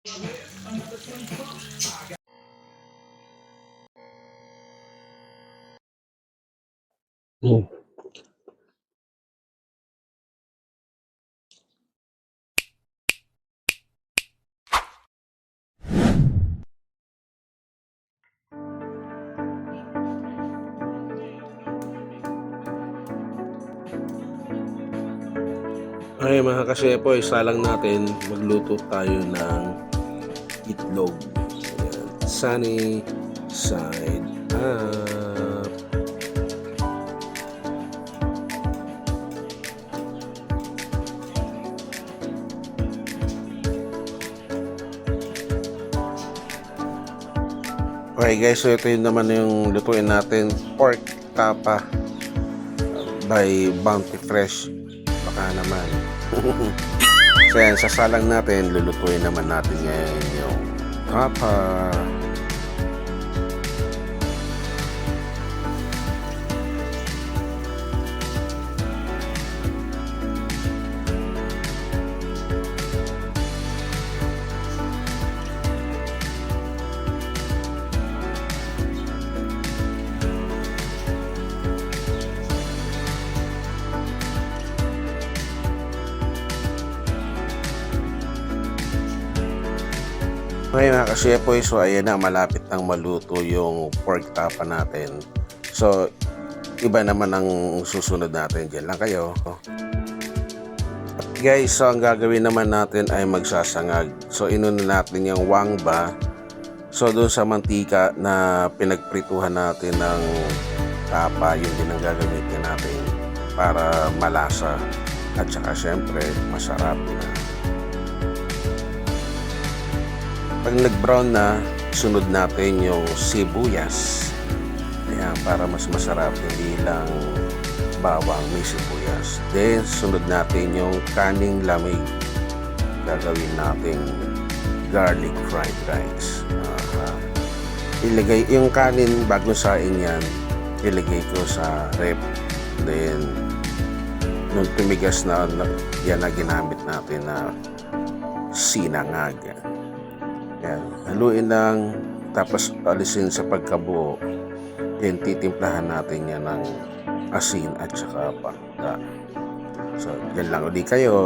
Hmm. Ay mga kasyepo, isa lang natin magluto tayo ng itlog. Ayan. Sunny side up. Okay guys, so ito yun naman yung lutuin natin, pork tapa by Bounty Fresh. Baka naman. So yan, sasalang natin, lulutuin naman natin ngayon yung tapa. Okay mga kasyepoy, so ayan na, malapit nang maluto yung pork tapa natin. So iba naman ang susunod natin, dyan lang kayo. Guys, so ang gagawin naman natin ay magsasangag. So inuna natin yung wangba. So doon sa mantika na pinagprituhan natin ng tapa, yun din ang gagamitin natin para malasa at saka syempre masarap na. Pag nag-brown na, sunod natin yung sibuyas. Ayan, para mas masarap, hindi lang bawang, may sibuyas. Then, sunod natin yung kaning lamig. Gagawin natin garlic fried rice. Ilagay yung kanin, bago saing yan, ilagay ko sa rep. Then, nung tumigas na, yan na ginamit natin na sinangag. Yan, haluin lang, tapos alisin sa pagkabuo. Then titimplahan natin yan ng asin at saka paminta. So, yan lang ulit kayo.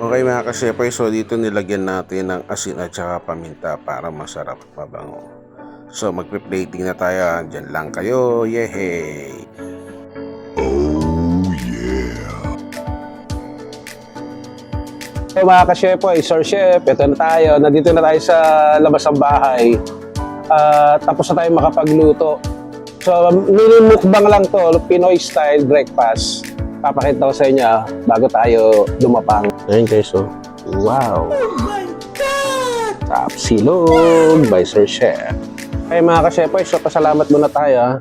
Okay mga kasyepoy, so dito nilagyan natin ng asin at saka paminta para masarap, mabango. So magpe-plating na tayo, dyan lang kayo, yehey! Hey mga ka-chef, Sir Chef, ito na tayo. Nandito na tayo sa labas ng bahay. Tapos na tayo makapagluto. So, mini-mukbang lang to, Pinoy style breakfast. Papakita ko sa inyo bago tayo lumapang. Ayun guys, oh. Wow! Oh my God! Tapsilog by Sir Chef. Hey mga ka-chef, so pasalamat muna tayo.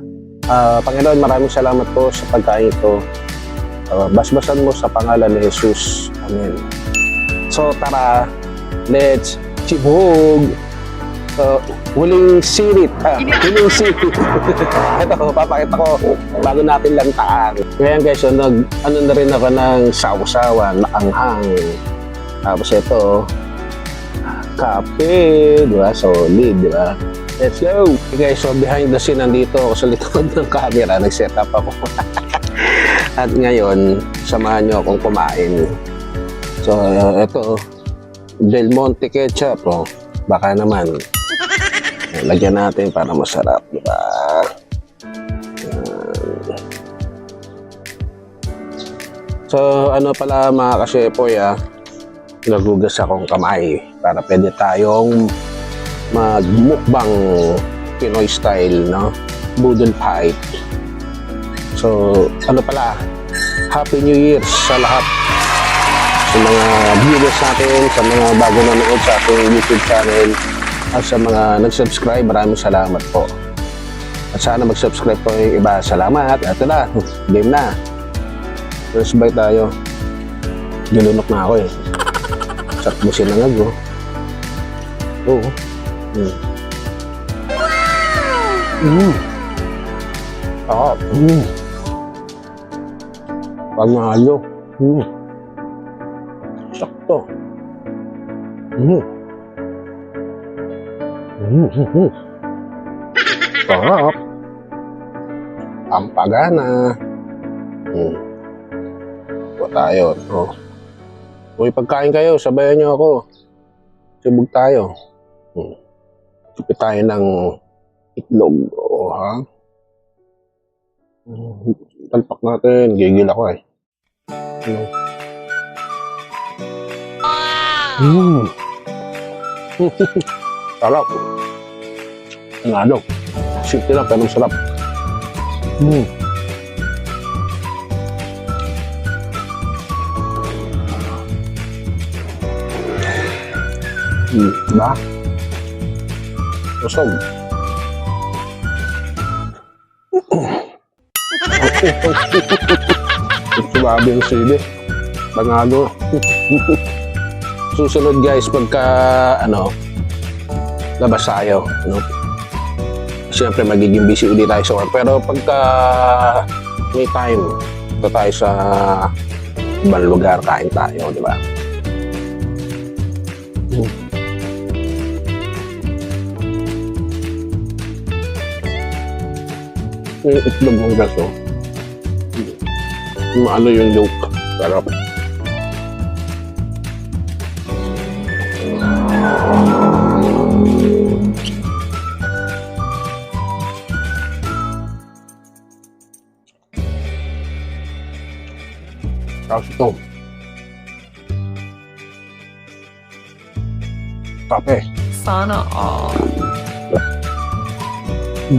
Panginoon, maraming salamat po sa pagkain ito. Basbasan mo sa pangalan ni Jesus. Amen. So tara, let's chibog. So, huling sirit. Huling sirit. Ito, papakita ko bago natin lantaan. Ngayon guys, so, ano na rin ako ng sausawan na anghang. Tapos ito, kape, di ba? Solid, di ba? Let's go! Okay guys, so behind the scene, nandito ako sa likod ng camera. Nag-set up ako. At ngayon, samahan nyo akong kumain. So, ito, Del Monte ketchup, oh. Baka naman. Lagyan natin para masarap, di ba? So, ano pala mga kasyepoy, nagugas akong kamay para pwede tayong magmukbang Pinoy style, no? Boodle pipe. So, ano pala? Happy New Year sa lahat. Sa mga viewers natin, sa mga bago nanood sa ating YouTube channel, at sa mga nag-subscribe, maraming salamat po. At sana mag-subscribe po yung iba. Salamat. Ito na, game na. First bite tayo. Gilunok na ako eh. Sarap mo sinangag, oh. Oo. Ah, Panalo. Sakto. Mm. Mm. Sarap. Pampagana. Ito tayo. Oh. Uy, pagkain kayo, sabayan niyo ako. Sibog tayo. Sipit tayo ng itlog. Oh, ha? Talpak natin. Gigil ako eh. Sarap. Ano? Simple lang, pero sarap. Diba? Busog. Sumabi yung sili. Bangalo. Susunod guys, pagka labas tayo, siyempre magiging busy ulit tayo sa work. Pero pagka may time, ito tayo sa ibang lugar, kain tayo, di ba? Yung itlog ng gaso, maano yung yolk, sarap. Tapos ito. Kape. Sana all.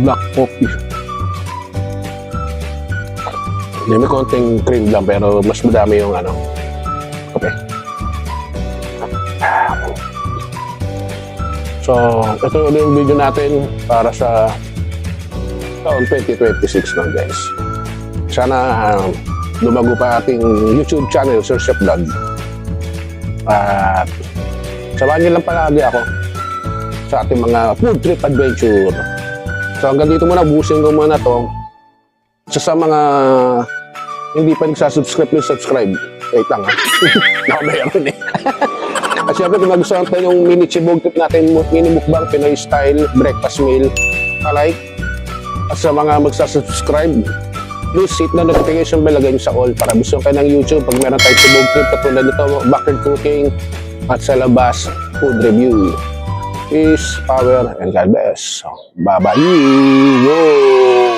Black coffee. May konting cream lang pero mas madami yung kape. So, ito ulit yung video natin para sa taon 2026 na guys. Sana lumago pa ating YouTube channel, Sir Chef Vlog. At samahan niyo lang palagi ako sa ating mga food trip adventure. So hanggang dito muna, busin ko muna to. Sa mga hindi pa nagsasubscribe, please subscribe. Wait lang ha. Nakabayaran eh. At syempre kung nagustuhan tayo yung mini chibog trip natin, mini mukbang Pinoy style breakfast meal, like. At sa mga magsasubscribe, please hit the notification bell, lagay nyo sa all para gusto kayo ng YouTube pag meron tayong chibog trip katulad nito, backyard cooking at sa labas, food review. Peace, power, and God bless. Bye-bye! Whoa!